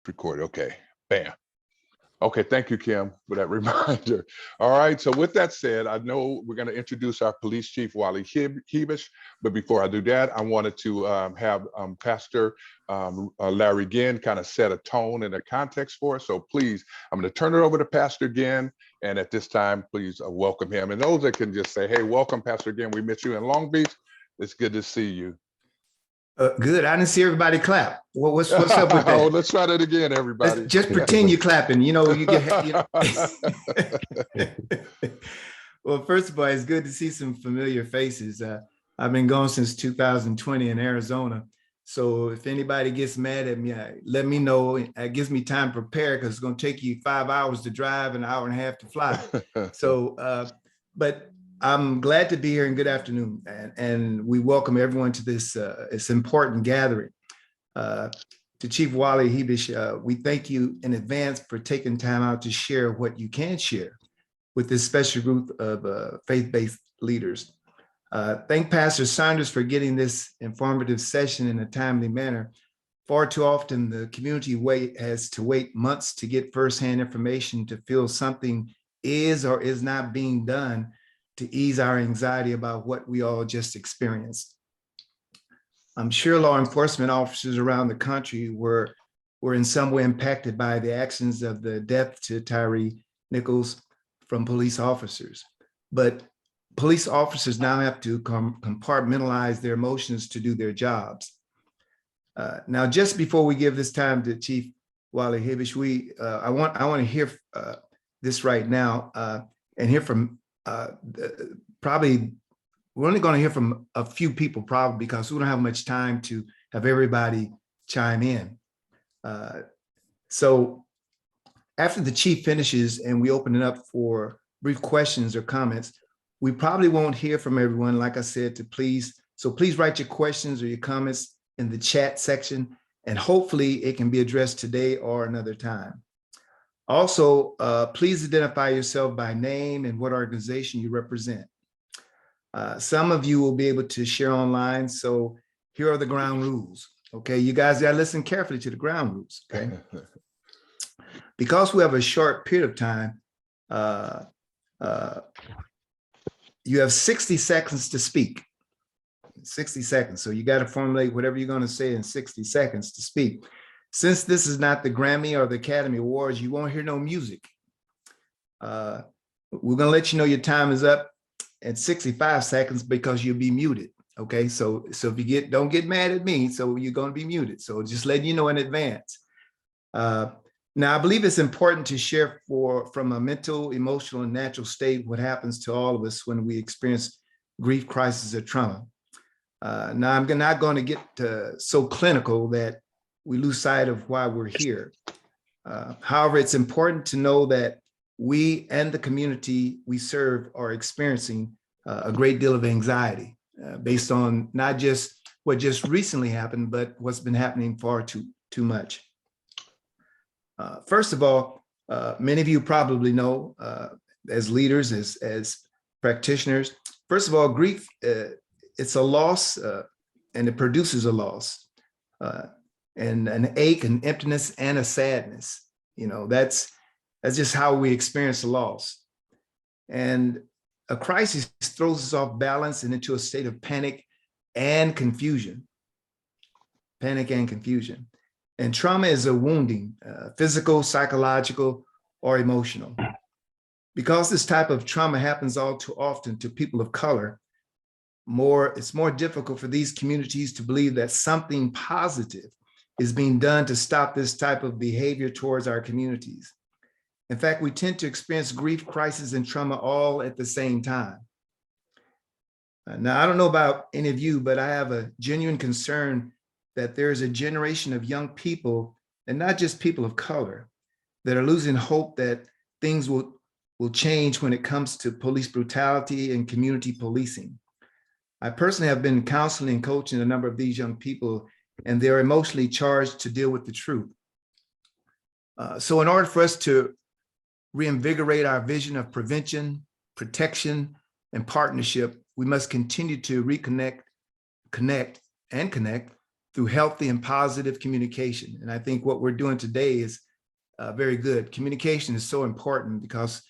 Recorded. Okay. Bam. Okay, thank you, Kim, for that reminder. All right, so with that said, I know we're going to introduce our police chief, Wally Hebish, but before I do that, I wanted to have Pastor Larry Ginn kind of set a tone and a context for us. So please, I'm going to turn it over to Pastor Ginn, and at this time, please welcome him. And those that can just say, hey, welcome, Pastor Ginn. We met you in Long Beach. It's good to see you. Good. I didn't see everybody clap. What's up with that? Oh, let's try that again, everybody. Just pretend you're clapping. You know, you get. You know. Well, first of all, it's good to see some familiar faces. I've been gone since 2020 in Arizona. So if anybody gets mad at me, let me know. It gives me time to prepare because it's going to take you 5 hours to drive, an hour and a half to fly. So, but I'm glad to be here and good afternoon. And we welcome everyone to this important gathering. To Chief Wally Hebish, we thank you in advance for taking time out to share what you can share with this special group of faith-based leaders. Thank Pastor Saunders for getting this informative session in a timely manner. Far too often, the community has to wait months to get firsthand information to feel something is or is not being done to ease our anxiety about what we all just experienced. I'm sure law enforcement officers around the country were in some way impacted by the actions of the death to Tyre Nichols from police officers. But police officers now have to compartmentalize their emotions to do their jobs. Now, just before we give this time to Chief Wally Hebish, I want to hear this right now and hear from probably, we're only going to hear from a few people probably because we don't have much time to have everybody chime in. So after the chief finishes and we open it up for brief questions or comments, we probably won't hear from everyone, like I said, so please write your questions or your comments in the chat section, and hopefully it can be addressed today or another time. Also, please identify yourself by name and what organization you represent. Some of you will be able to share online, so here are the ground rules. Okay, you guys gotta listen carefully to the ground rules, okay? Because we have a short period of time, you have 60 seconds to speak. 60 seconds, so you gotta formulate whatever you're gonna say in 60 seconds to speak. Since this is not the Grammy or the Academy Awards, you won't hear no music. We're gonna let you know your time is up at 65 seconds because you'll be muted. Okay, so if you don't get mad at me, so you're gonna be muted. So just letting you know in advance. Now, I believe it's important to share from a mental, emotional, and natural state what happens to all of us when we experience grief, crisis, or trauma. Now, I'm not going to get so clinical that we lose sight of why we're here. However, it's important to know that we and the community we serve are experiencing a great deal of anxiety based on not just what just recently happened, but what's been happening far too much. First of all, many of you probably know as leaders, as practitioners, first of all, grief, it's a loss and it produces a loss. And an ache, an emptiness, and a sadness. You know, that's just how we experience a loss. And a crisis throws us off balance and into a state of panic and confusion. Panic and confusion. And trauma is a wounding, physical, psychological, or emotional. Because this type of trauma happens all too often to people of color, it's more difficult for these communities to believe that something positive is being done to stop this type of behavior towards our communities. In fact, we tend to experience grief, crisis, and trauma all at the same time. Now, I don't know about any of you, but I have a genuine concern that there's a generation of young people, and not just people of color, that are losing hope that things will change when it comes to police brutality and community policing. I personally have been counseling and coaching a number of these young people, and they're emotionally charged to deal with the truth. So in order for us to reinvigorate our vision of prevention, protection, and partnership, we must continue to reconnect, connect through healthy and positive communication. And I think what we're doing today is very good. Communication is so important because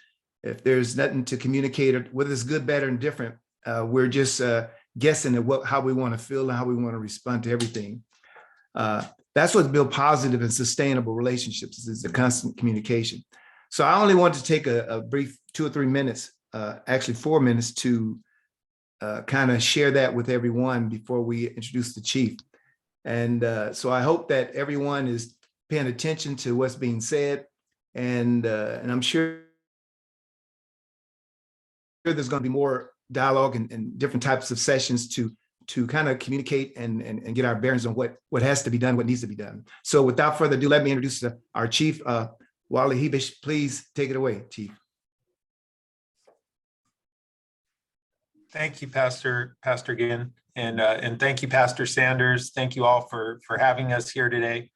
if there's nothing to communicate, whether it's good, better, and different, we're just guessing at how we want to feel and how we want to respond to everything. That's what builds positive and sustainable relationships is the constant communication. So I only want to take a brief 2 or 3 minutes, actually 4 minutes, to kind of share that with everyone before we introduce the chief. And so I hope that everyone is paying attention to what's being said, and I'm sure there's going to be more dialogue and different types of sessions to kind of communicate and get our bearings on what has to be done, what needs to be done. So without further ado, let me introduce our chief, Wally Hebish. Please take it away, Chief. Thank you, Pastor Ginn, and thank you, Pastor Sanders. Thank you all for having us here today.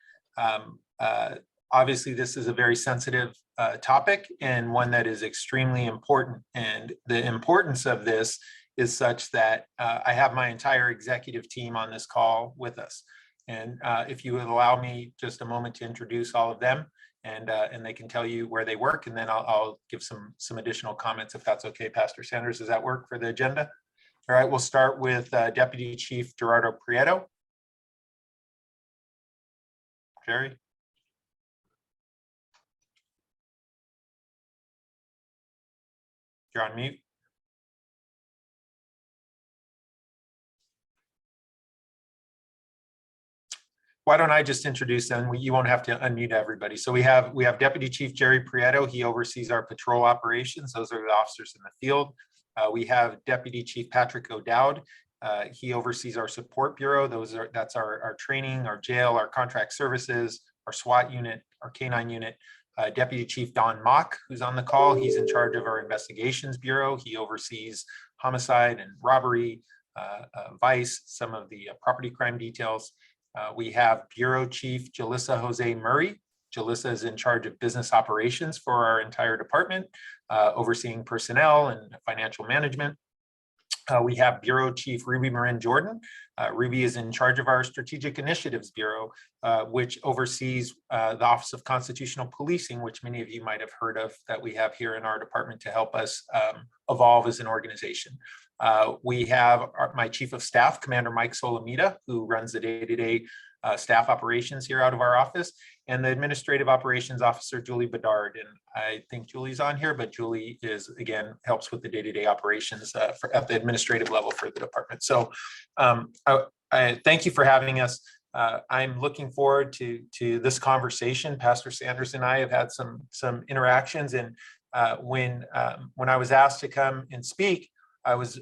Obviously, this is a very sensitive topic and one that is extremely important. And the importance of this is such that I have my entire executive team on this call with us. And if you would allow me just a moment to introduce all of them, and they can tell you where they work, and then I'll give some additional comments if that's okay, Pastor Sanders. Does that work for the agenda? All right, we'll start with Deputy Chief Gerardo Prieto. Jerry. You're on mute. Why don't I just introduce them? You won't have to unmute everybody. So we have Deputy Chief Jerry Prieto. He oversees our patrol operations. Those are the officers in the field. We have Deputy Chief Patrick O'Dowd. He oversees our support bureau. That's our training, our jail, our contract services, our SWAT unit, our K9 unit. Deputy Chief Don Mock, who's on the call. He's in charge of our investigations bureau. He oversees homicide and robbery, vice, some of the property crime details. We have Bureau Chief Jalissa Jose Murray. Jalissa is in charge of business operations for our entire department, overseeing personnel and financial management. We have Bureau Chief Ruby Marin Jordan. Ruby is in charge of our Strategic Initiatives Bureau, which oversees the Office of Constitutional Policing, which many of you might have heard of, that we have here in our department to help us evolve as an organization. We have my Chief of Staff, Commander Mike Solomita, who runs the day-to-day staff operations here out of our office, and the Administrative Operations Officer, Julie Bedard. And I think Julie's on here, but Julie helps with the day-to-day operations at the administrative level for the department. So I thank you for having us. I'm looking forward to this conversation. Pastor Sanders and I have had some interactions, and when I was asked to come and speak, I was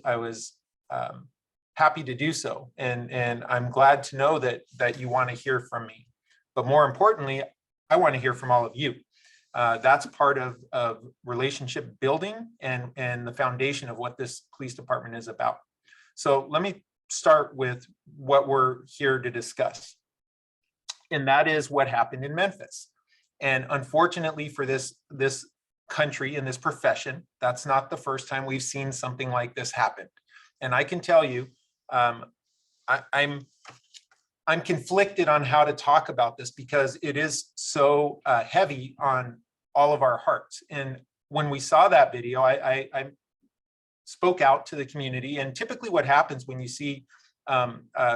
happy to do so, and I'm glad to know that you want to hear from me. But more importantly, I want to hear from all of you. That's part of relationship building and the foundation of what this police department is about. So let me start with what we're here to discuss, and that is what happened in Memphis. And unfortunately for this country and this profession, that's not the first time we've seen something like this happen. And I can tell you, I'm conflicted on how to talk about this because it is so heavy on all of our hearts. And when we saw that video, I spoke out to the community. And typically what happens when you see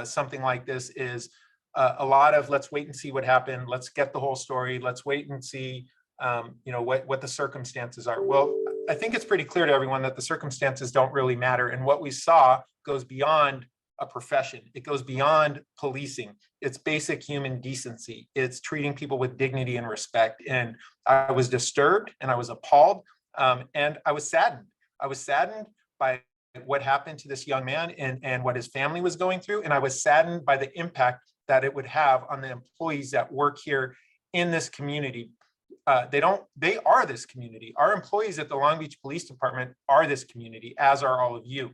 something like this is a lot of let's wait and see what happened. Let's get the whole story. Let's wait and see what the circumstances are. Well, I think it's pretty clear to everyone that the circumstances don't really matter. And what we saw goes beyond a profession. It goes beyond policing. It's basic human decency. It's treating people with dignity and respect. And I was disturbed and I was appalled and I was saddened. I was saddened by what happened to this young man and what his family was going through. And I was saddened by the impact that it would have on the employees that work here in this community. They are this community. Our employees at the Long Beach Police Department are this community, as are all of you.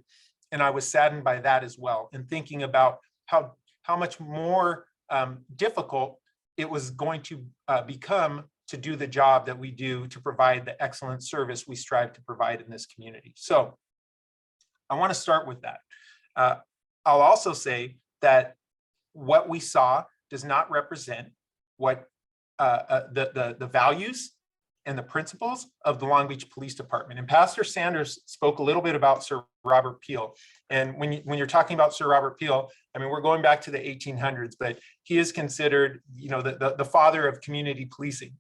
And I was saddened by that as well, and thinking about how much more difficult it was going to become to do the job that we do to provide the excellent service we strive to provide in this community. So I want to start with that. I'll also say that what we saw does not represent what the values and the principles of the Long Beach Police Department. And Pastor Sanders spoke a little bit about Sir Robert Peel. And when you're talking about Sir Robert Peel, I mean, we're going back to the 1800s, but he is considered, you know, the father of community policing.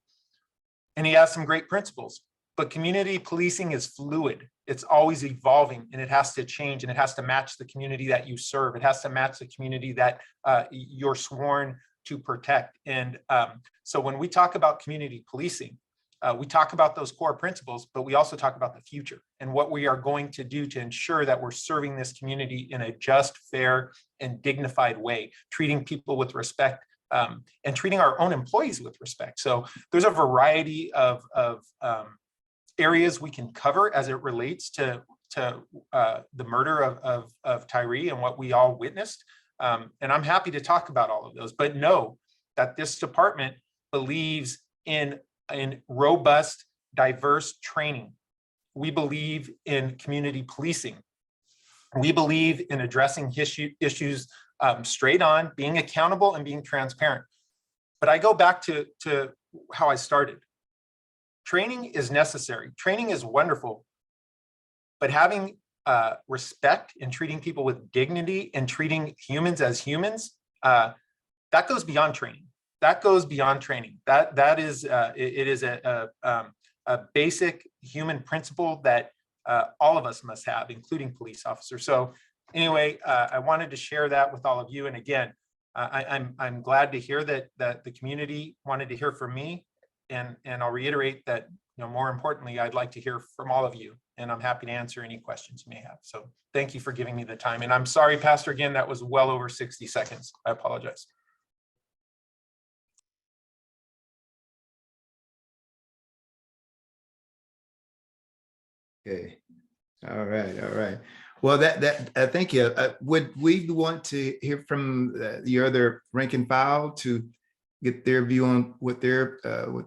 And he has some great principles, but community policing is fluid. It's always evolving, and it has to change, and it has to match the community that you serve. It has to match the community that you're sworn to protect. And so when we talk about community policing, we talk about those core principles, but we also talk about the future and what we are going to do to ensure that we're serving this community in a just, fair, and dignified way, treating people with respect, and treating our own employees with respect. So there's a variety of areas we can cover as it relates to the murder of Tyre and what we all witnessed. And I'm happy to talk about all of those, but know that this department believes in robust, diverse training. We believe in community policing. We believe in addressing issues straight on, being accountable and being transparent. But I go back to how I started. Training is necessary. Training is wonderful, but having respect and treating people with dignity and treating humans as humans, that goes beyond training. That goes beyond training. That is it is a basic human principle that all of us must have, including police officers. So anyway, I wanted to share that with all of you. And again, I'm glad to hear that the community wanted to hear from me. And I'll reiterate that, you know, more importantly, I'd like to hear from all of you, and I'm happy to answer any questions you may have. So thank you for giving me the time. And I'm sorry, Pastor, again, that was well over 60 seconds. I apologize. Okay. All right. All right. Well, thank you. Would we want to hear from the other rank and file to get their view on what their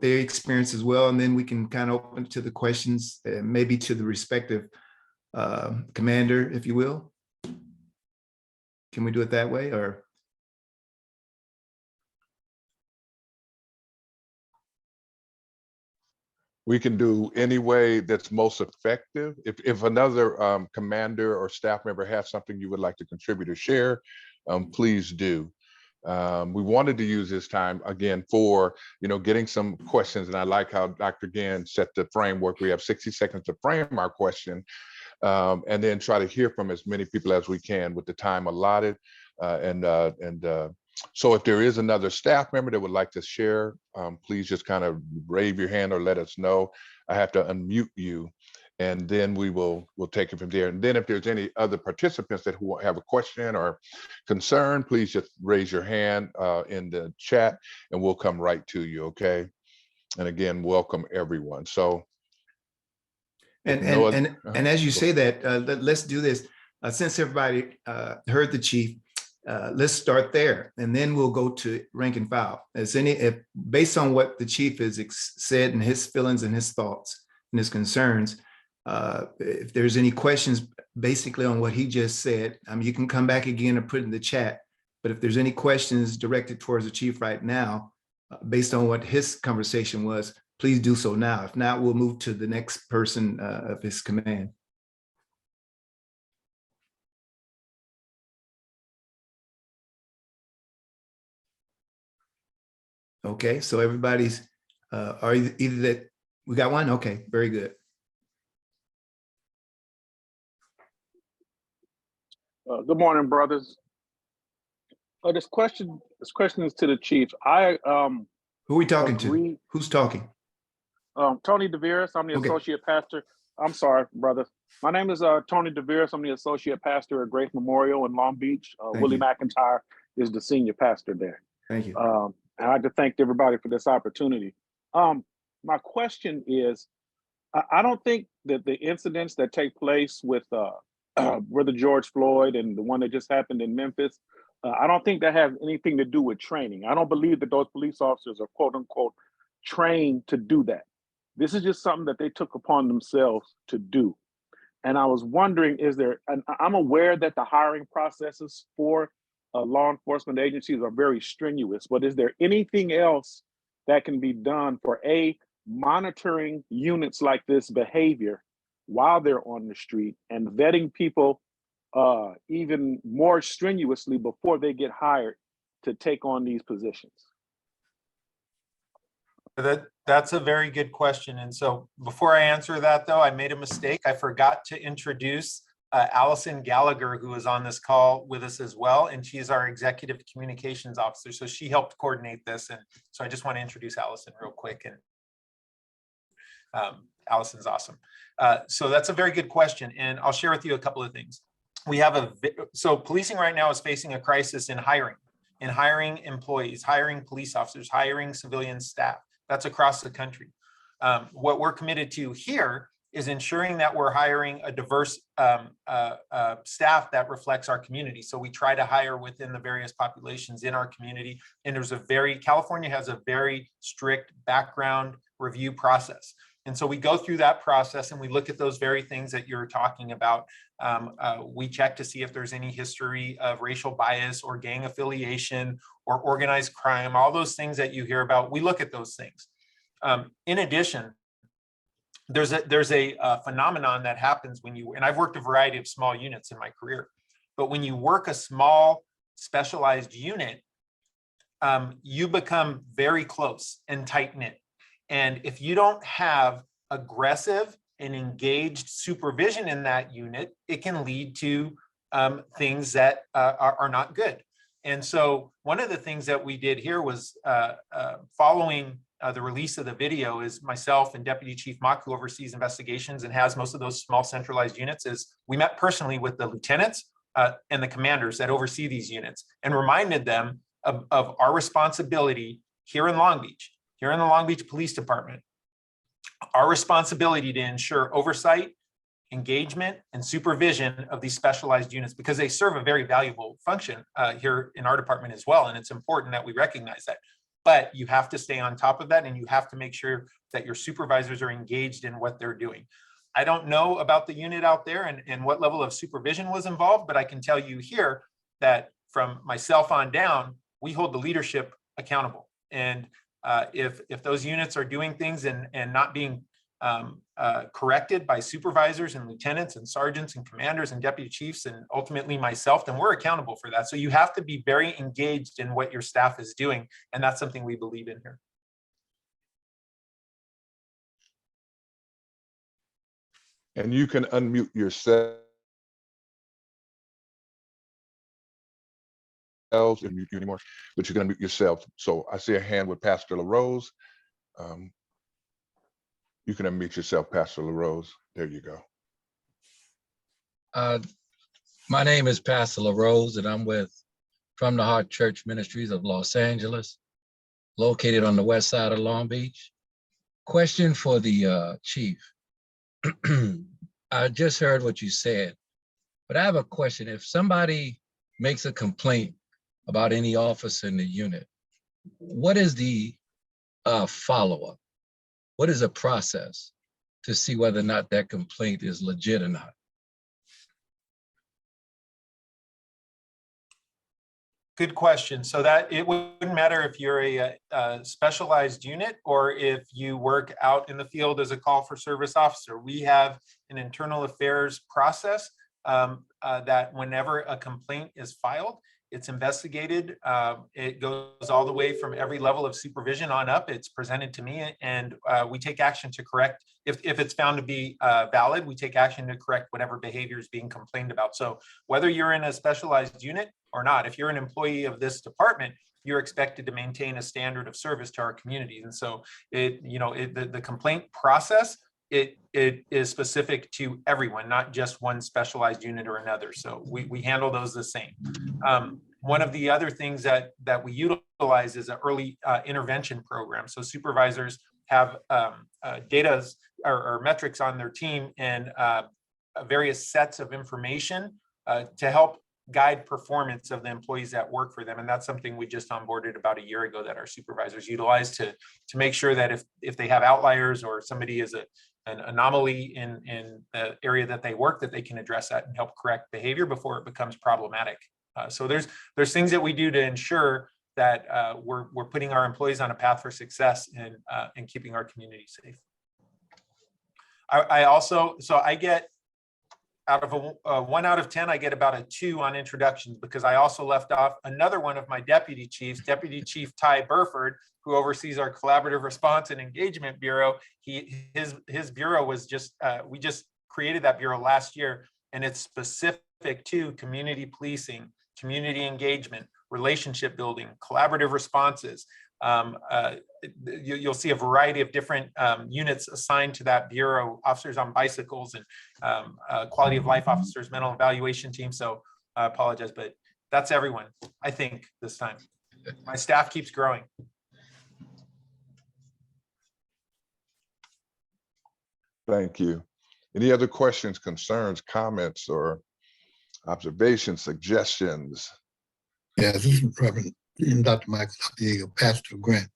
experience as well, and then we can kind of open to the questions, maybe to the respective commander, if you will. Can we do it that way, or? We can do any way that's most effective. If another commander or staff member has something you would like to contribute or share, please do. We wanted to use this time again for, you know, getting some questions, and I like how Dr. Gann set the framework. We have 60 seconds to frame our question, and then try to hear from as many people as we can with the time allotted. So if there is another staff member that would like to share, please just kind of raise your hand or let us know. I have to unmute you, and then we'll take it from there. And then if there's any other participants that who have a question or concern, please just raise your hand in the chat, and we'll come right to you. Okay. And again, welcome everyone. So. And as you say that, let's do this. Since everybody heard the chief, let's start there, and then we'll go to rank and file. If based on what the chief has said and his feelings and his thoughts and his concerns, if there's any questions basically on what he just said, you can come back again and put in the chat. But if there's any questions directed towards the chief right now, based on what his conversation was, please do so now. If not, we'll move to the next person of his command. Okay, so everybody's, are either that, we got one? Okay, very good. Good morning, brothers. This question is to the chief. Who are we talking to? Who's talking? Tony DeVeris. I'm the associate pastor. I'm sorry, brother. My name is Tony DeVeris. I'm the associate pastor at Grace Memorial in Long Beach. Willie McIntyre is the senior pastor there. Thank you. I'd like to thank everybody for this opportunity. My question is, I don't think that the incidents that take place with Brother George Floyd and the one that just happened in Memphis, I don't think that has anything to do with training. I don't believe that those police officers are quote unquote trained to do that. This is just something that they took upon themselves to do. And I was wondering, I'm aware that the hiring processes for law enforcement agencies are very strenuous, but is there anything else that can be done for monitoring units like this behavior while they're on the street and vetting people even more strenuously before they get hired to take on these positions? That's a very good question. And so before I answer that, though, I made a mistake. I forgot to introduce Allison Gallagher, who is on this call with us as well. And she is our executive communications officer. So she helped coordinate this. And so I just want to introduce Allison real quick. And Allison's awesome. So that's a very good question. And I'll share with you a couple of things. We have so policing right now is facing a crisis in hiring employees, hiring police officers, hiring civilian staff. That's across the country. What we're committed to here is ensuring that we're hiring a diverse staff that reflects our community. So we try to hire within the various populations in our community. And California has a very strict background review process. And so we go through that process and we look at those very things that you're talking about. We check to see if there's any history of racial bias or gang affiliation or organized crime, all those things that you hear about. We look at those things. In addition, there's a phenomenon that happens and I've worked a variety of small units in my career, but when you work a small specialized unit, you become very close and tight-knit. And if you don't have aggressive and engaged supervision in that unit, it can lead to things that are not good. And so one of the things that we did here was following the release of the video is myself and Deputy Chief Mock, who oversees investigations and has most of those small centralized units, is we met personally with the lieutenants and the commanders that oversee these units and reminded them of our responsibility here in Long Beach, here in the Long Beach Police Department, our responsibility to ensure oversight, engagement, and supervision of these specialized units, because they serve a very valuable function here in our department as well. And it's important that we recognize that. But you have to stay on top of that, and you have to make sure that your supervisors are engaged in what they're doing. I don't know about the unit out there and what level of supervision was involved, but I can tell you here that from myself on down, we hold the leadership accountable. And if those units are doing things and not being corrected by supervisors and lieutenants and sergeants and commanders and deputy chiefs and ultimately myself, then we're accountable for that. So you have to be very engaged in what your staff is doing. And that's something we believe in here. And you can unmute yourself. And mute you anymore, but you're going to mute yourself. So I see a hand with Pastor LaRose. You can unmute yourself, Pastor LaRose. There you go. My name is Pastor LaRose, and I'm with From the Heart Church Ministries of Los Angeles, located on the west side of Long Beach. Question for the chief. I just heard what you said, but I have a question. If somebody makes a complaint about any officer in the unit, what is the follow-up? What is a process to see whether or not that complaint is legit or not? Good question. So that it wouldn't matter if you're a specialized unit or if you work out in the field as a call for service officer. We have an internal affairs process that whenever a complaint is filed, it's investigated. It goes all the way from every level of supervision on up. It's presented to me, and we take action to correct. If it's found to be valid, we take action to correct whatever behavior is being complained about. So whether you're in a specialized unit or not, if you're an employee of this department, you're expected to maintain a standard of service to our community. And so the complaint process, it is specific to everyone, not just one specialized unit or another. So we handle those the same. One of the other things that we utilize is an early intervention program. So supervisors have data or metrics on their team and various sets of information to help guide performance of the employees that work for them. And that's something we just onboarded about a year ago that our supervisors utilize to make sure that if they have outliers or somebody is an anomaly in the area that they work, that they can address that and help correct behavior before it becomes problematic. So there's things that we do to ensure that we're putting our employees on a path for success and keeping our community safe. I get out of a 1 out of 10, I get about a 2 on introductions, because I also left off another one of my deputy chiefs, Deputy Chief Tyre Burford, who oversees our Collaborative Response and Engagement Bureau. His bureau was we just created that bureau last year, and it's specific to community policing, community engagement, relationship building, collaborative responses. You'll see a variety of different units assigned to that bureau, officers on bicycles and quality of life officers, mental evaluation team. So I apologize, but that's everyone, I think, this time. My staff keeps growing. Thank you. Any other questions, concerns, comments, or observations, suggestions? Yeah, this is Reverend Dr. Michael Diego, pastor of Grant,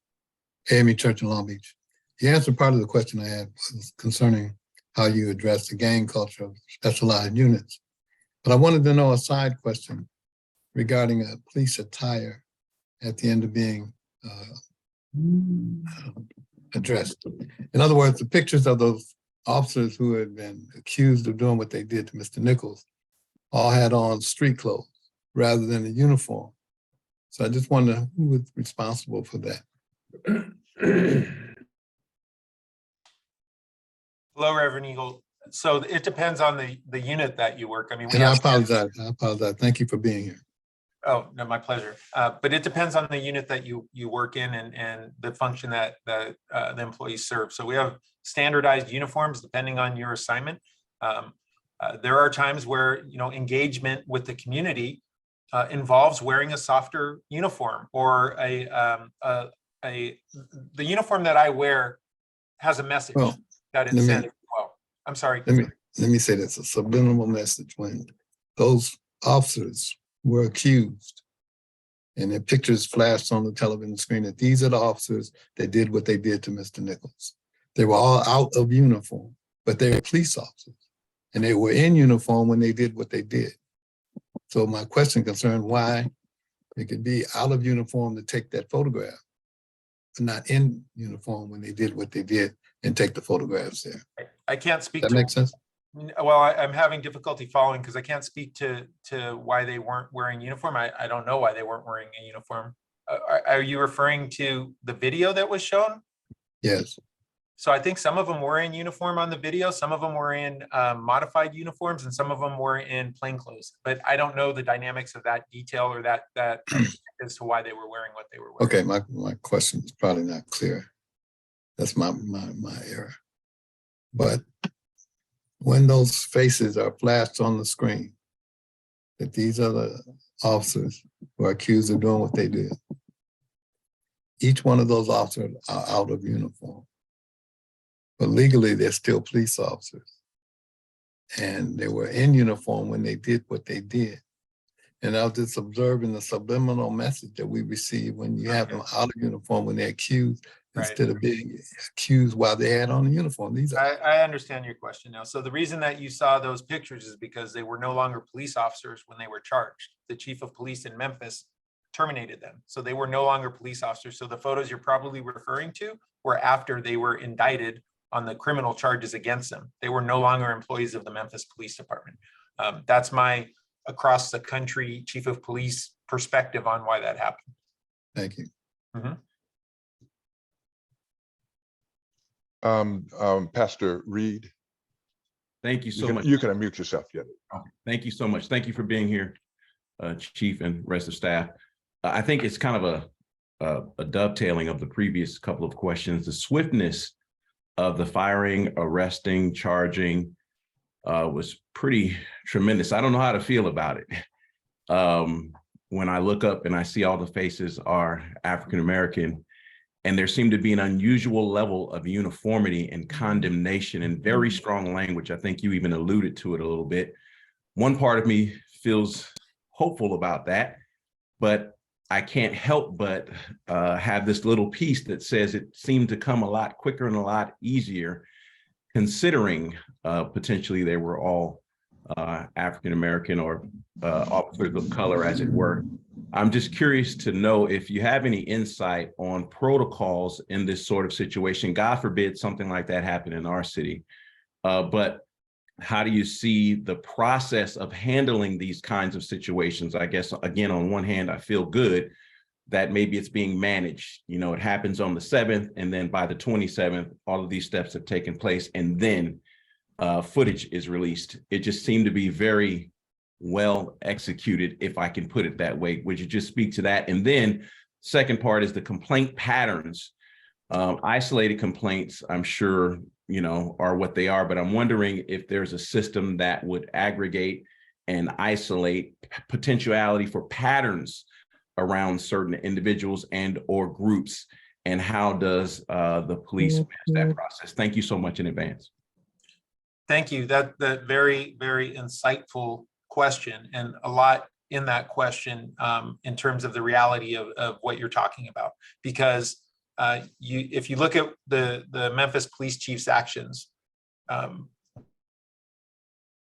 AME Church in Long Beach. He answered part of the question I had was concerning how you address the gang culture of specialized units. But I wanted to know a side question regarding a police attire at the end of being addressed. In other words, the pictures of those officers who had been accused of doing what they did to Mr. Nichols all had on street clothes rather than a uniform. So I just wonder who was responsible for that. Hello, Reverend Eagle. So it depends on the unit that you work. I mean, And I apologize. Thank you for being here. Oh, no, my pleasure. But it depends on the unit that you work in and the function that the employees serve. So we have standardized uniforms depending on your assignment. There are times where, you know, engagement with the community involves wearing a softer uniform, or the uniform that I wear has a message that it sends. Well, I'm sorry. Let me say this, a subliminal message. When those officers were accused and their pictures flashed on the television screen that these are the officers that did what they did to Mr. Nichols. They were all out of uniform, but they were police officers, and they were in uniform when they did what they did. So my question concerned why they could be out of uniform to take that photograph, but not in uniform when they did what they did and take the photographs there. I can't speak That to. makes sense? Well, I'm having difficulty following because I can't speak to why they weren't wearing uniform. I don't know why they weren't wearing a uniform. Are you referring to the video that was shown? Yes. So I think some of them were in uniform on the video. Some of them were in modified uniforms, and some of them were in plainclothes. But I don't know the dynamics of that detail or that as to why they were wearing what they were wearing. Okay, my question is probably not clear. That's my error. But when those faces are flashed on the screen, that these are the officers who are accused of doing what they did, each one of those officers are out of uniform. But legally, they're still police officers. And they were in uniform when they did what they did. And I was just observing the subliminal message that we receive when you have them out of uniform when they're accused, instead of being accused while they had on a uniform. I understand your question now. So the reason that you saw those pictures is because they were no longer police officers when they were charged. The chief of police in Memphis terminated them. So they were no longer police officers. So the photos you're probably referring to were after they were indicted on the criminal charges against them. They were no longer employees of the Memphis Police Department. That's my across the country chief of police perspective on why that happened. Thank you. Pastor Reed. Thank you so much. You can unmute yourself. Yeah. Thank you so much. Thank you for being here, Chief and rest of staff. I think it's kind of a dovetailing of the previous couple of questions. The swiftness of the firing, arresting, charging was pretty tremendous. I don't know how to feel about it. When I look up and I see all the faces are African-American, and there seemed to be an unusual level of uniformity and condemnation and very strong language. I think you even alluded to it a little bit. One part of me feels hopeful about that, but I can't help but have this little piece that says it seemed to come a lot quicker and a lot easier, considering potentially they were all African-American or officers of color, as it were. I'm just curious to know if you have any insight on protocols in this sort of situation. God forbid something like that happen in our city. But how do you see the process of handling these kinds of situations? I guess, again, on one hand, I feel good that maybe it's being managed. You know, it happens on the 7th, and then by the 27th, all of these steps have taken place, and then footage is released. It just seemed to be very well executed, if I can put it that way. Would you just speak to that? And then second part is the complaint patterns. Isolated complaints, I'm sure, you know, are what they are, but I'm wondering if there's a system that would aggregate and isolate potentiality for patterns around certain individuals and or groups, and how does the police manage that process? Thank you so much in advance. Thank you. That very, very insightful question, and a lot in that question in terms of the reality of what you're talking about. Because if you look at the Memphis police chief's actions,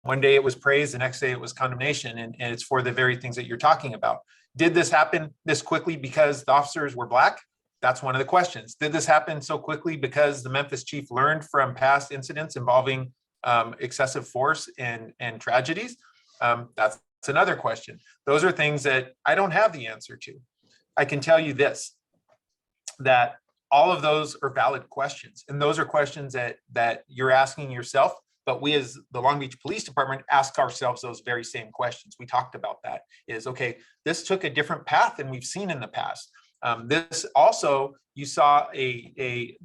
one day it was praise, the next day it was condemnation, and it's for the very things that you're talking about. Did this happen this quickly because the officers were Black? That's one of the questions. Did this happen so quickly because the Memphis chief learned from past incidents involving excessive force and tragedies? That's another question. Those are things that I don't have the answer to. I can tell you this, that all of those are valid questions. And those are questions that you're asking yourself, but we as the Long Beach Police Department ask ourselves those very same questions. We talked about that, is, okay, this took a different path than we've seen in the past. This also, you saw a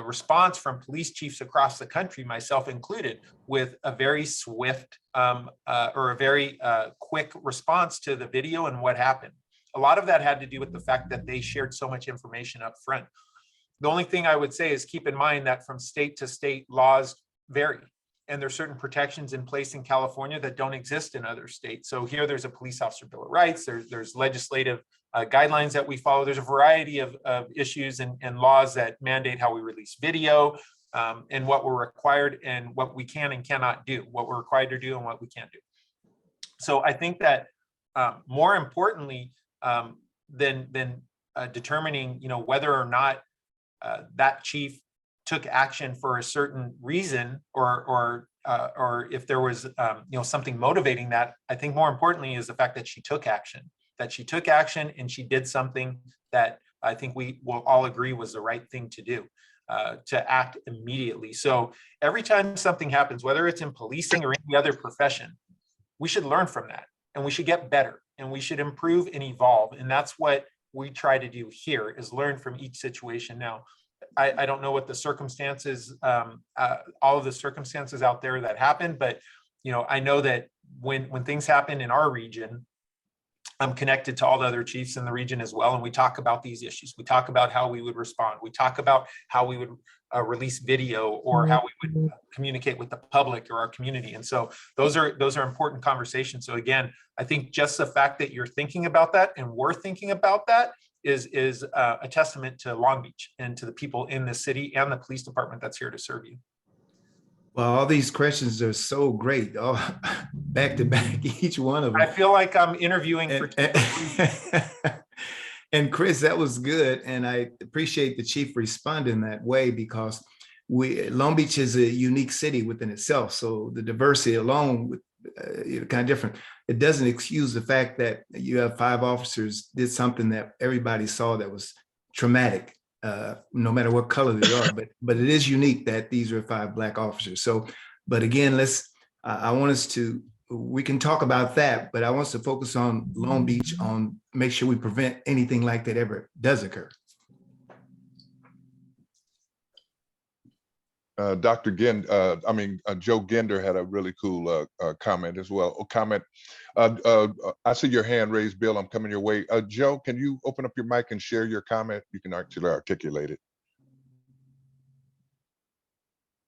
response from police chiefs across the country, myself included, with a very swift or a very quick response to the video and what happened. A lot of that had to do with the fact that they shared so much information up front. The only thing I would say is keep in mind that from state to state, laws vary, and there's certain protections in place in California that don't exist in other states. So here there's a police officer bill of rights, there's legislative guidelines that we follow. There's a variety of issues and laws that mandate how we release video, and what we're required and what we can and cannot do, what we're required to do and what we can't do. So I think that more importantly than determining, whether or not that chief took action for a certain reason, or if there was something motivating that, I think more importantly is the fact that she took action. And she did something that I think we will all agree was the right thing to do, to act immediately. So every time something happens, whether it's in policing or any other profession, we should learn from that, and we should get better, and we should improve and evolve. And that's what we try to do here, is learn from each situation. Now, I don't know what the circumstances, all of the circumstances out there that happen, but I know that when things happen in our region, I'm connected to all the other chiefs in the region as well, and we talk about these issues. We talk about how we would respond. We talk about how we would release video, or how we would communicate with the public or our community. And so those are important conversations. So again, I think just the fact that you're thinking about that and we're thinking about that is a testament to Long Beach and to the people in the city and the police department that's here to serve you. Well, all these questions are so great, back to back, each one of them. I feel like I'm interviewing for. And Chris, that was good, and I appreciate the chief responding that way, because Long Beach is a unique city within itself. So the diversity alone, kind of different. It doesn't excuse the fact that you have 5 officers did something that everybody saw that was traumatic. No matter what color they are, but it is unique that these are 5 Black officers. So, but again, I want us to, we can talk about that, but I want us to focus on Long Beach, on make sure we prevent anything like that ever does occur. Dr. Joe Gender had a really cool comment as well. I see your hand raised, Bill. I'm coming your way. Joe, can you open up your mic and share your comment? You can actually articulate it.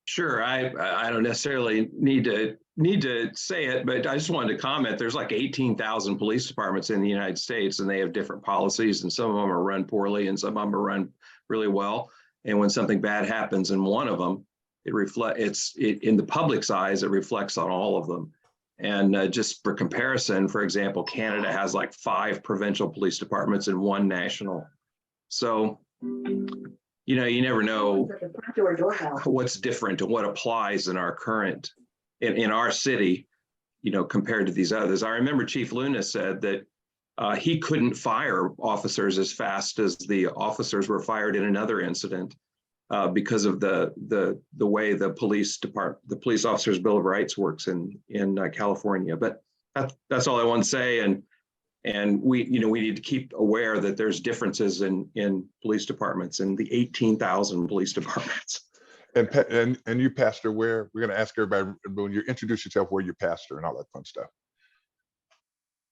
Sure. I don't necessarily need to say it, but I just wanted to comment. There's like 18,000 police departments in the United States, and they have different policies, and some of them are run poorly and some of them are run really well. And when something bad happens in one of them, in the public's eyes, it reflects on all of them. And just for comparison, for example, Canada has like 5 provincial police departments and 1 national. So, you know, you never know what's different and what applies in our current, in our city, you know, compared to these others. I remember Chief Luna said that he couldn't fire officers as fast as the officers were fired in another incident because of the way the police officers' Bill of Rights works in California. But that's all I want to say. And we need to keep aware that there's differences in police departments and the 18,000 police departments. And you pastor where? We're going to ask everybody when you introduce yourself, where you pastor and all that fun stuff.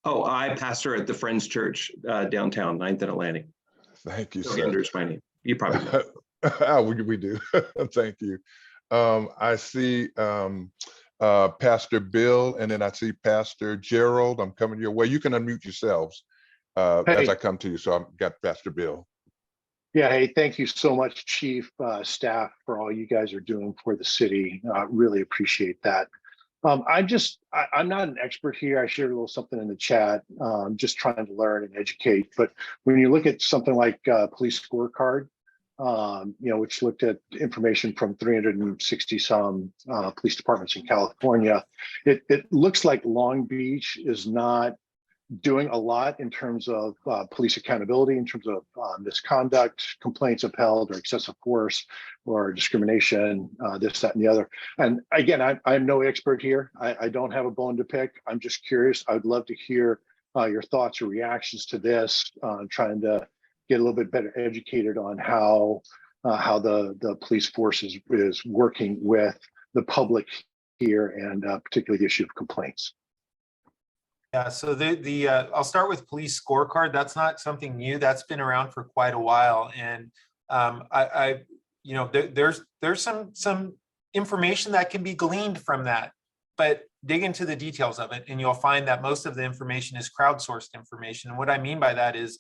Oh, I pastor at the Friends Church downtown, 9th and Atlantic. Thank you, So sir. Andrew's my name. You probably know. we do. Thank you. I see Pastor Bill, and then I see Pastor Gerald. I'm coming your way. You can unmute yourselves as I come to you. So I've got Pastor Bill. Yeah, hey, thank you so much, Chief, staff, for all you guys are doing for the city. Really appreciate that. I'm not an expert here. I shared a little something in the chat, just trying to learn and educate. But when you look at something like police scorecard, which looked at information from 360 some police departments in California, it looks like Long Beach is not doing a lot in terms of police accountability, in terms of misconduct, complaints upheld, or excessive force, or discrimination, this, that, and the other. And again, I'm no expert here. I don't have a bone to pick. I'm just curious. I'd love to hear your thoughts or reactions to this, trying to get a little bit better educated on how the police force is working with the public here, and particularly the issue of complaints. Yeah, so I'll start with police scorecard. That's not something new. That's been around for quite a while, and there's some information that can be gleaned from that, but dig into the details of it, and you'll find that most of the information is crowdsourced information. And what I mean by that is,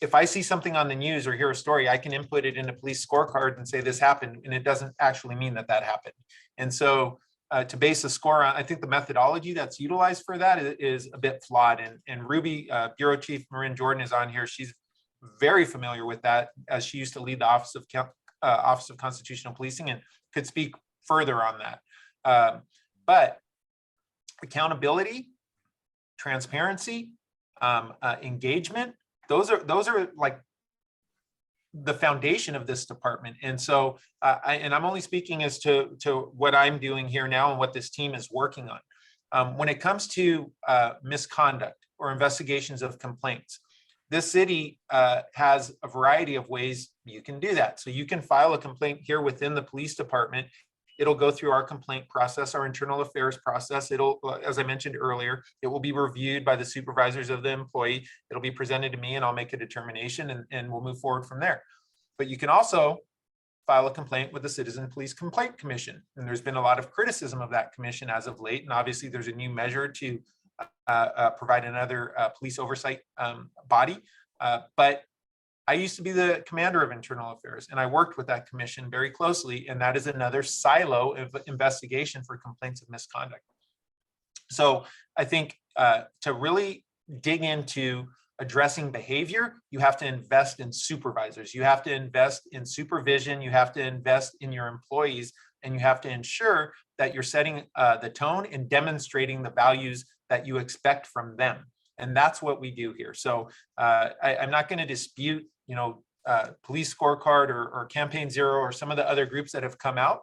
if I see something on the news or hear a story, I can input it in a police scorecard and say this happened, and it doesn't actually mean that happened. And so to base a score on, I think the methodology that's utilized for that is a bit flawed. And Ruby, Bureau Chief Marin Jordan, is on here. She's very familiar with that, as she used to lead the Office of Constitutional Policing, and could speak further on that. But accountability, transparency, engagement, those are like the foundation of this department. And so, I'm only speaking as to what I'm doing here now and what this team is working on. When it comes to misconduct or investigations of complaints, this city has a variety of ways you can do that. So you can file a complaint here within the police department. It'll go through our complaint process, our internal affairs process. It'll, as I mentioned earlier, it will be reviewed by the supervisors of the employee. It'll be presented to me, and I'll make a determination, and we'll move forward from there. But you can also file a complaint with the Citizen Police Complaint Commission. And there's been a lot of criticism of that commission as of late. And obviously there's a new measure to provide another police oversight body. But I used to be the commander of internal affairs, and I worked with that commission very closely, and that is another silo of investigation for complaints of misconduct. So I think to really dig into addressing behavior, you have to invest in supervisors, you have to invest in supervision, you have to invest in your employees, and you have to ensure that you're setting the tone and demonstrating the values that you expect from them. And that's what we do here. So I'm not going to dispute, police scorecard or Campaign Zero or some of the other groups that have come out.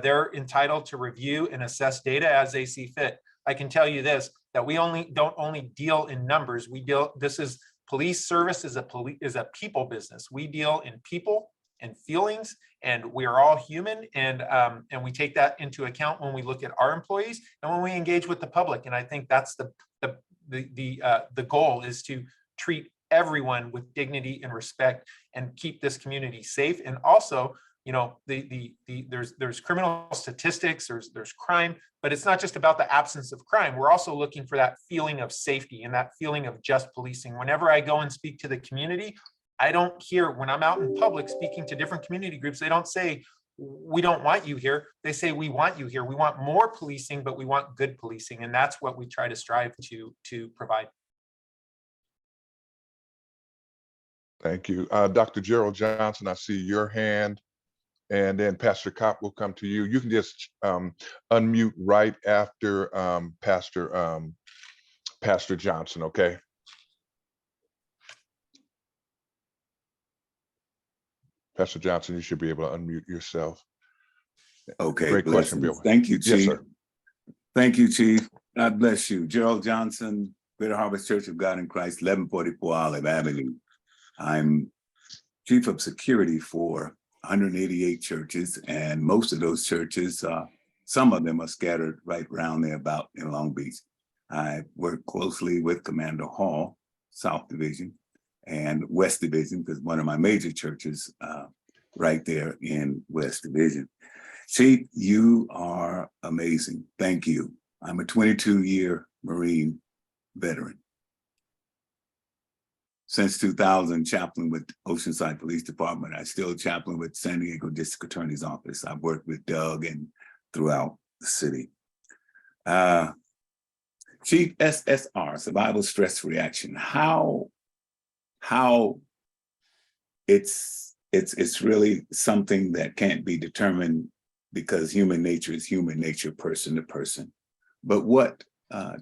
They're entitled to review and assess data as they see fit. I can tell you this, that we don't only deal in numbers. This is police service is a people business. We deal in people and feelings, and we are all human, and we take that into account when we look at our employees and when we engage with the public. And I think that's the goal, is to treat everyone with dignity and respect and keep this community safe. And also, there's criminal statistics, there's crime, but it's not just about the absence of crime. We're also looking for that feeling of safety and that feeling of just policing. Whenever I go and speak to the community, I don't hear, when I'm out in public speaking to different community groups, they don't say, we don't want you here. They say, we want you here. We want more policing, but we want good policing. And that's what we try to strive to provide. Thank you. Dr. Gerald Johnson, I see your hand. And then Pastor Kopp will come to you. You can just unmute right after Pastor Johnson, okay? Pastor Johnson, you should be able to unmute yourself. Okay, Great question, Bill. Thank you, Yes, Chief. sir. Thank you, Chief. God bless you. Gerald Johnson, Greater Harvest Church of God in Christ, 1144 Olive Avenue. I'm Chief of Security for 188 churches, and most of those churches, some of them are scattered right around there about in Long Beach. I work closely with Commander Hall, South Division, and West Division, because one of my major churches right there in West Division. Chief, you are amazing. Thank you. I'm a 22-year Marine veteran. Since 2000, chaplain with Oceanside Police Department. I still chaplain with San Diego District Attorney's Office. I've worked with Doug and throughout the city. Chief, SSR, Survival Stress Reaction. How it's really something that can't be determined because human nature is human nature, person to person. But what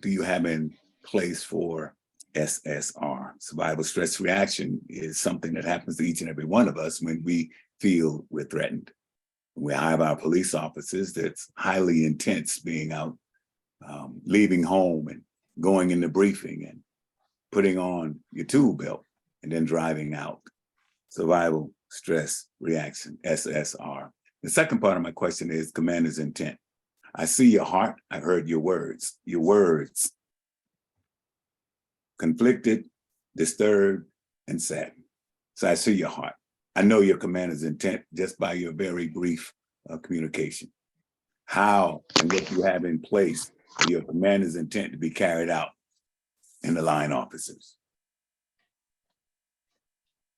do you have in place for SSR? Survival stress reaction is something that happens to each and every one of us when we feel we're threatened. We have our police officers that's highly intense, being out, leaving home and going into briefing and putting on your tool belt and then driving out. Survival stress reaction, SSR. The second part of my question is commander's intent. I see your heart. I've heard your words. Your words. Conflicted, disturbed, and saddened. So I see your heart. I know your commander's intent just by your very brief communication. How and what you have in place for your commander's intent to be carried out in the line officers.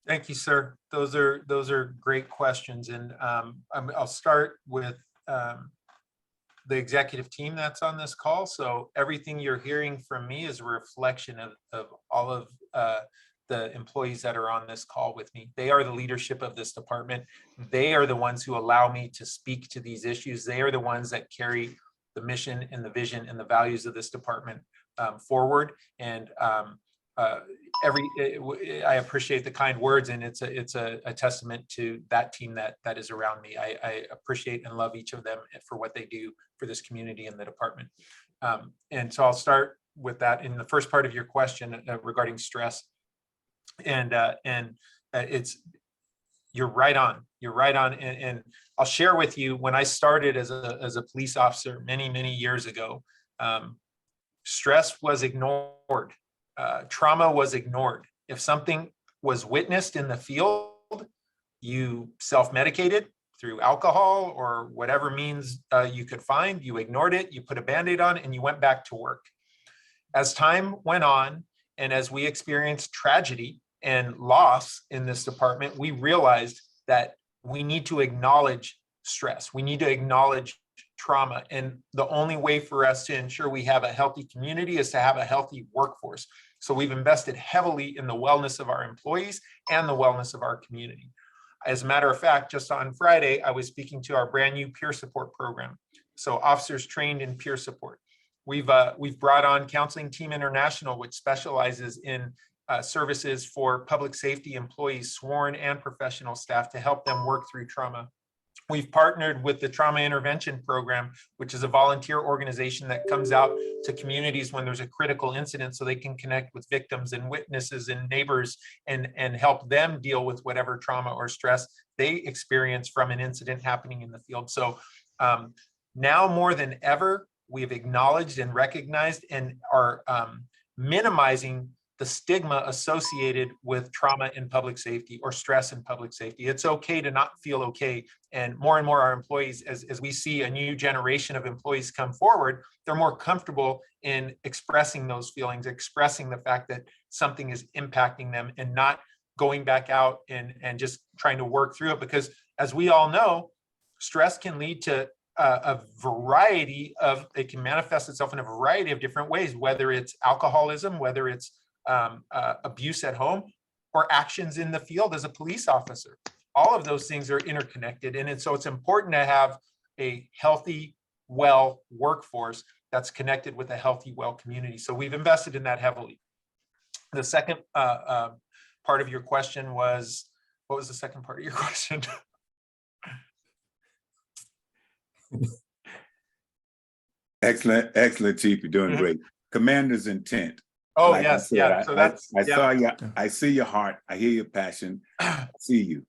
Thank you, sir. Those are great questions. And I'll start with the executive team that's on this call. So everything you're hearing from me is a reflection of all of the employees that are on this call with me. They are the leadership of this department. They are the ones who allow me to speak to these issues. They are the ones that carry the mission and the vision and the values of this department forward. And I appreciate the kind words, and it's a testament to that team that is around me. I appreciate and love each of them for what they do for this community and the department. And so I'll start with that in the first part of your question regarding stress. And you're right on. You're right on. And I'll share with you, when I started as a police officer many years ago, stress was ignored. Trauma was ignored. If something was witnessed in the field, you self-medicated through alcohol or whatever means you could find. You ignored it, you put a Band-Aid on, and you went back to work. As time went on, and as we experienced tragedy and loss in this department, we realized that we need to acknowledge stress. We need to acknowledge trauma. And the only way for us to ensure we have a healthy community is to have a healthy workforce. So we've invested heavily in the wellness of our employees and the wellness of our community. As a matter of fact, just on Friday, I was speaking to our brand new peer support program. So officers trained in peer support. We've brought on Counseling Team International, which specializes in services for public safety employees, sworn and professional staff, to help them work through trauma. We've partnered with the Trauma Intervention Program, which is a volunteer organization that comes out to communities when there's a critical incident so they can connect with victims and witnesses and neighbors and help them deal with whatever trauma or stress they experience from an incident happening in the field. So now more than ever, we've acknowledged and recognized and are minimizing the stigma associated with trauma in public safety or stress in public safety. It's okay to not feel okay. And more our employees, as we see a new generation of employees come forward, they're more comfortable in expressing those feelings, expressing the fact that something is impacting them and not going back out and just trying to work through it. Because as we all know, stress can lead to it can manifest itself in a variety of different ways, whether it's alcoholism, whether it's abuse at home, or actions in the field as a police officer. All of those things are interconnected. And so it's important to have a healthy, well workforce that's connected with a healthy, well community. So we've invested in that heavily. The second part of your question was, what was the second part of your question? Excellent, excellent, Chief. You're doing great. Commander's intent. Oh, Like I yes, said, yeah. So that's I saw you. I see your heart. I hear your passion. I see you.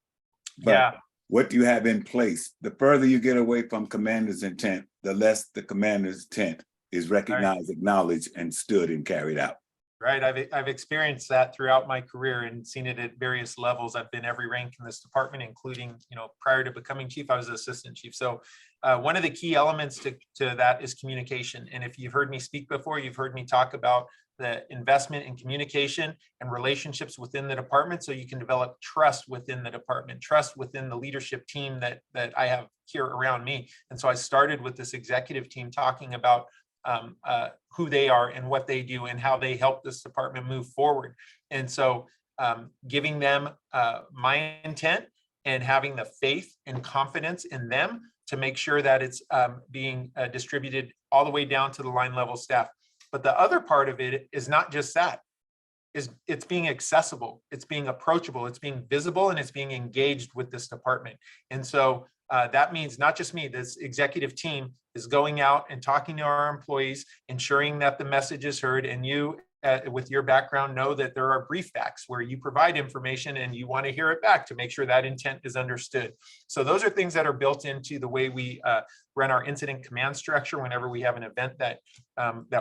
But yeah. what do you have in place? The further you get away from commander's intent, the less the commander's intent is recognized, acknowledged, and stood and carried out. Right. I've experienced that throughout my career and seen it at various levels. I've been every rank in this department, including, prior to becoming chief, I was assistant chief. So one of the key elements to that is communication. And if you've heard me speak before, you've heard me talk about the investment in communication and relationships within the department, so you can develop trust within the department, trust within the leadership team that I have here around me. And so I started with this executive team talking about who they are and what they do and how they help this department move forward. And so giving them my intent and having the faith and confidence in them to make sure that it's being distributed all the way down to the line level staff. But the other part of it is not just that, it's being accessible, it's being approachable, it's being visible, and it's being engaged with this department. And so that means not just me, this executive team is going out and talking to our employees, ensuring that the message is heard, and you with your background know that there are briefbacks where you provide information and you want to hear it back to make sure that intent is understood. So those are things that are built into the way we run our incident command structure whenever we have an event that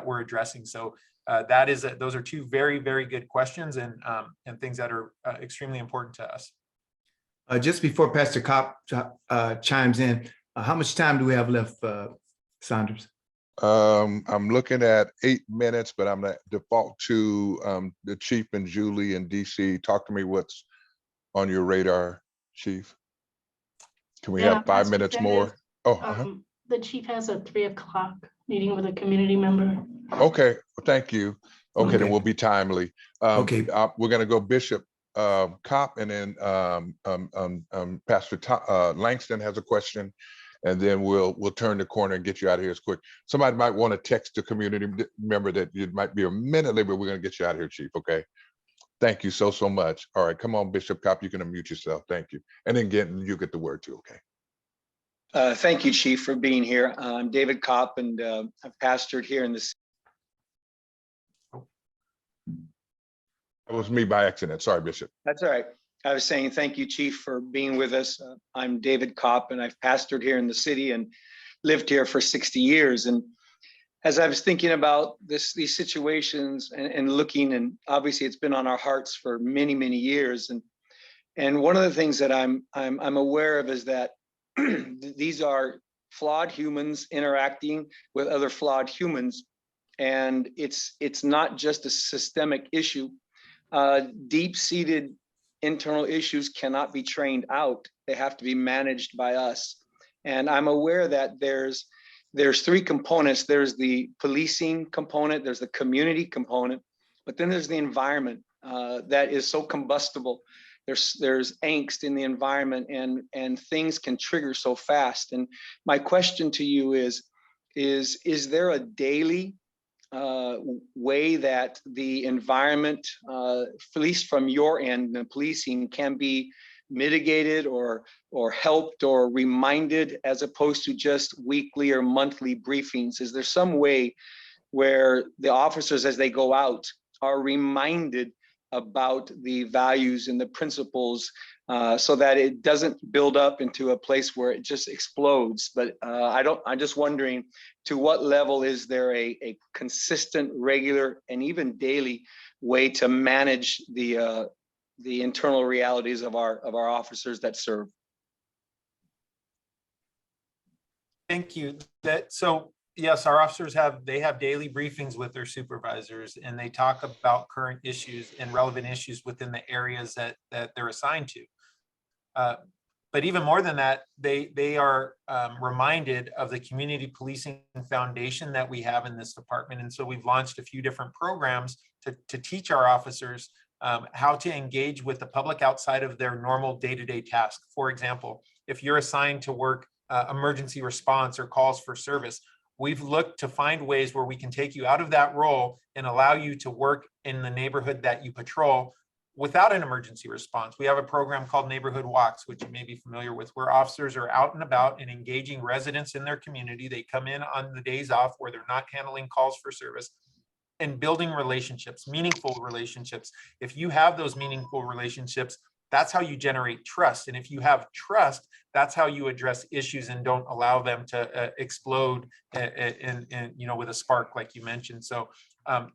we're addressing. So those are two very, very good questions and things that are extremely important to us. Just before Pastor Kopp chimes in, how much time do we have left, Saunders? I'm looking at 8 minutes, but I'm gonna default to the chief and Julie and DC. Talk to me what's on your radar, Chief. Can we have 5 minutes more? The chief has a 3 o'clock meeting with a community member. Okay, thank you. Okay, then we'll be timely. Okay. We're gonna go Bishop Kopp, and then Pastor Langston has a question, and then we'll turn the corner and get you out of here as quick. Somebody might want to text the community member that it might be a minute late, but we're gonna get you out of here, Chief, okay? Thank you so much. All right, come on, Bishop Kopp, you can unmute yourself. Thank you. And then you get the word too, okay? Thank you, Chief, for being here. I'm David Kopp, and I've pastored here in the. That was me by accident. Sorry, Bishop. That's all right. I was saying thank you, Chief, for being with us. I'm David Kopp, and I've pastored here in the city and lived here for 60 years. And as I was thinking about these situations and looking, and obviously it's been on our hearts for many, many years. And one of the things that I'm aware of is that these are flawed humans interacting with other flawed humans, and it's not just a systemic issue. Deep-seated internal issues cannot be trained out. They have to be managed by us. And I'm aware that there's 3 components. There's the policing component, there's the community component, but then there's the environment that is so combustible. There's angst in the environment, and things can trigger so fast. And my question to you is there a daily way that the environment, at least from your end, the policing, can be mitigated or helped or reminded, as opposed to just weekly or monthly briefings? Is there some way where the officers, as they go out, are reminded about the values and the principles, so that it doesn't build up into a place where it just explodes? But I'm just wondering, to what level is there a consistent, regular, and even daily way to manage the internal realities of our officers that serve? Thank you. So yes, our officers have daily briefings with their supervisors, and they talk about current issues and relevant issues within the areas that they're assigned to. But even more than that, they are reminded of the community policing foundation that we have in this department. And so we've launched a few different programs to teach our officers how to engage with the public outside of their normal day-to-day task. For example, if you're assigned to work emergency response or calls for service, we've looked to find ways where we can take you out of that role and allow you to work in the neighborhood that you patrol without an emergency response. We have a program called Neighborhood Walks, which you may be familiar with, where officers are out and about and engaging residents in their community. They come in on the days off where they're not handling calls for service and building relationships, meaningful relationships. If you have those meaningful relationships, that's how you generate trust. And if you have trust, that's how you address issues and don't allow them to explode with a spark, like you mentioned. So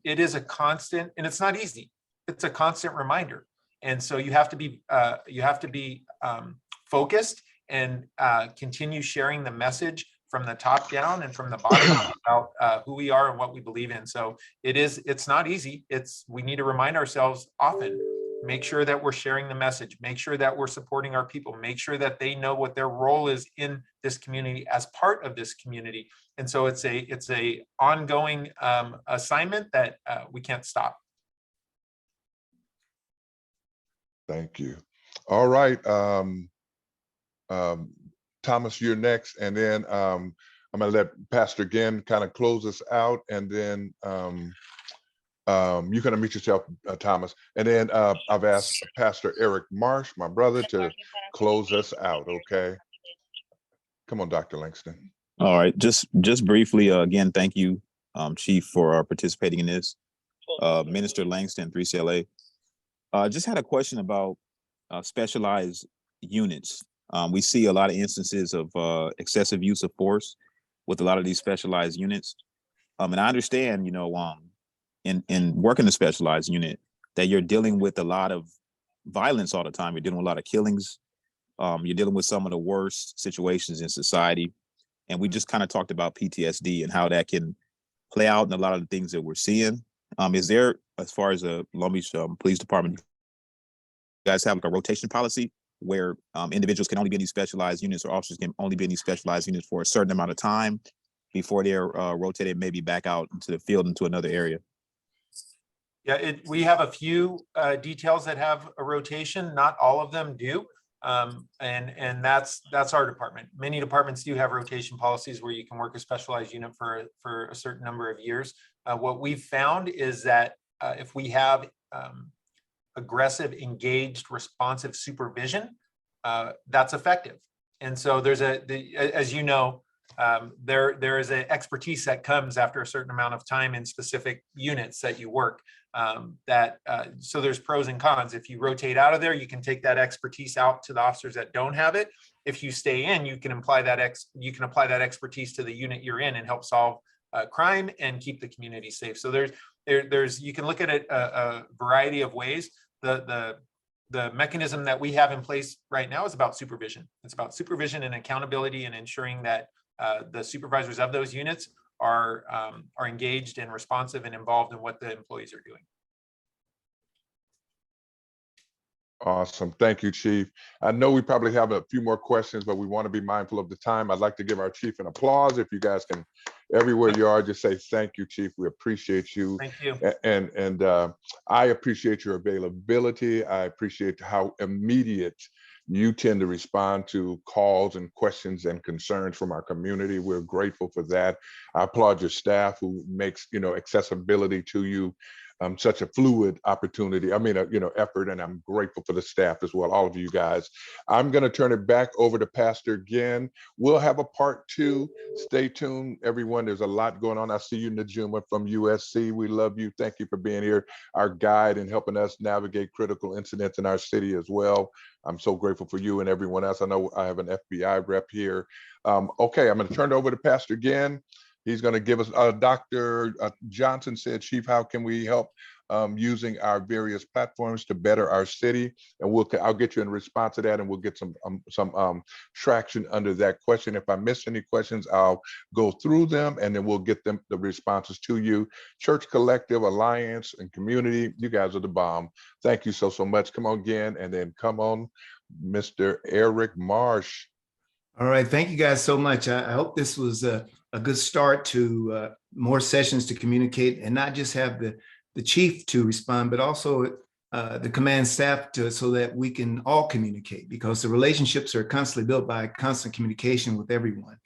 it is a constant, and it's not easy. It's a constant reminder. And so you have to be focused and continue sharing the message from the top down and from the bottom up about who we are and what we believe in. So it's not easy. We need to remind ourselves often, make sure that we're sharing the message, make sure that we're supporting our people, make sure that they know what their role is in this community as part of this community. And so it's a ongoing assignment that we can't stop. Thank you. All right. Thomas, you're next. And then I'm going to let Pastor Ginn kind of close us out. And then you can unmute yourself, Thomas. And then I've asked Pastor Eric Marsh, my brother, to close us out. Okay. Come on, Dr. Langston. All right. Just briefly, again, thank you, Chief, for participating in this. Minister Langston, 3CLA. Just had a question about specialized units. We see a lot of instances of excessive use of force with a lot of these specialized units. And I understand, in working a specialized unit, that you're dealing with a lot of violence all the time. You're dealing with a lot of killings. You're dealing with some of the worst situations in society. And we just kind of talked about PTSD and how that can play out in a lot of the things that we're seeing. Is there, as far as the Long Beach Police Department, you guys have like a rotation policy where individuals can only be in these specialized units, or officers can only be in these specialized units for a certain amount of time before they're rotated maybe back out into the field into another area? Yeah, we have a few details that have a rotation. Not all of them do. And that's our department. Many departments do have rotation policies where you can work a specialized unit for a certain number of years. What we've found is that if we have aggressive, engaged, responsive supervision, that's effective. And so there's as you know, there is an expertise that comes after a certain amount of time in specific units that you work. So there's pros and cons. If you rotate out of there, you can take that expertise out to the officers that don't have it. If you stay in, you can apply that expertise to the unit you're in and help solve crime and keep the community safe. So there's you can look at it a variety of ways. The mechanism that we have in place right now is about supervision. It's about supervision and accountability and ensuring that the supervisors of those units are engaged and responsive and involved in what the employees are doing. Awesome. Thank you, Chief. I know we probably have a few more questions, but we want to be mindful of the time. I'd like to give our Chief an applause. If you guys can, everywhere you are, just say thank you, Chief. We appreciate you. Thank you. And I appreciate your availability. I appreciate how immediate you tend to respond to calls and questions and concerns from our community. We're grateful for that. I applaud your staff who makes, accessibility to you such a fluid opportunity. Effort, and I'm grateful for the staff as well, all of you guys. I'm going to turn it back over to Pastor Ginn. We'll have a part 2. Stay tuned, everyone. There's a lot going on. I see you, Najuma from USC. We love you. Thank you for being here, our guide and helping us navigate critical incidents in our city as well. I'm so grateful for you and everyone else. I know I have an FBI rep here. Okay, I'm going to turn it over to Pastor Ginn. He's going to give us, Dr. Johnson said, Chief, how can we help using our various platforms to better our city? And I'll get you in response to that, and we'll get some traction under that question. If I miss any questions, I'll go through them, and then we'll get the responses to you. Church Collective, Alliance, and Community, you guys are the bomb. Thank you so much. Come on again, and then come on, Mr. Eric Marsh. All right, thank you guys so much. I hope this was a good start to more sessions to communicate, and not just have the chief to respond, but also the command staff so that we can all communicate, because the relationships are constantly built by constant communication with everyone.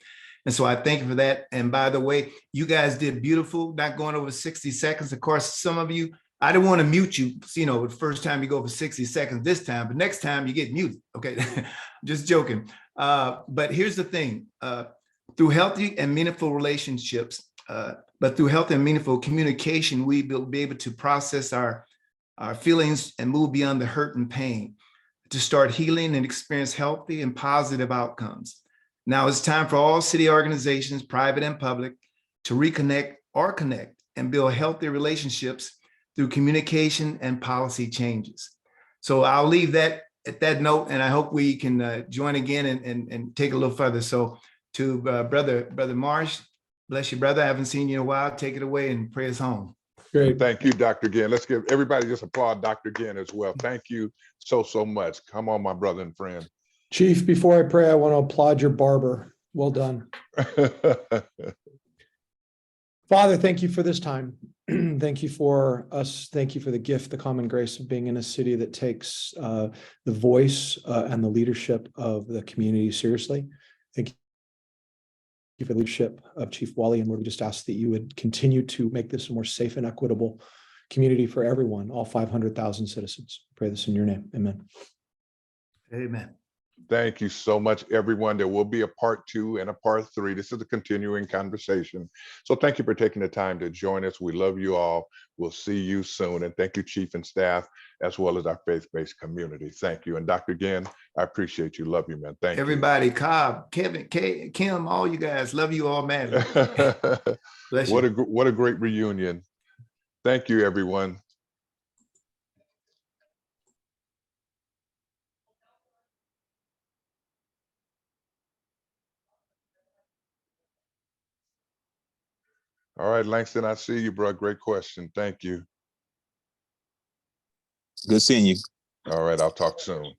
And so I thank you for that. And by the way, you guys did beautiful, not going over 60 seconds. Of course, some of you, I don't want to mute you, the first time you go for 60 seconds this time, but next time you get muted, okay? Just joking. But here's the thing, through healthy and meaningful relationships, but through healthy and meaningful communication, we will be able to process our feelings and move beyond the hurt and pain to start healing and experience healthy and positive outcomes. Now it's time for all city organizations, private and public, to reconnect or connect and build healthy relationships through communication and policy changes. So I'll leave that at that note, and I hope we can join again and take a little further. So to Brother Marsh, bless you, brother. I haven't seen you in a while. Take it away and pray us home. Great. Thank you, Dr. Ginn. Let's give everybody just applaud Dr. Ginn as well. Thank you so much. Come on, my brother and friend. Chief, before I pray, I want to applaud your barber. Well done. Father, thank you for this time. Thank you for us. Thank you for the gift, the common grace of being in a city that takes the voice and the leadership of the community seriously. Thank you for the leadership of Chief Wally, and Lord, we just ask that you would continue to make this a more safe and equitable community for everyone, all 500,000 citizens. Pray this in your name. Amen. Amen. Thank you so much, everyone. There will be a part 2 and a part 3. This is a continuing conversation. So thank you for taking the time to join us. We love you all. We'll see you soon. And thank you, Chief and staff, as well as our faith-based community. Thank you. And Dr. Ginn, I appreciate you. Love you, man. Thank everybody, Cobb, Kevin, Kim, all you guys. Love you all, man. Bless you. What a great reunion. Thank you, everyone. All right, Langston, I see you, bro. Great question. Thank you. Good seeing you. All right, I'll talk soon.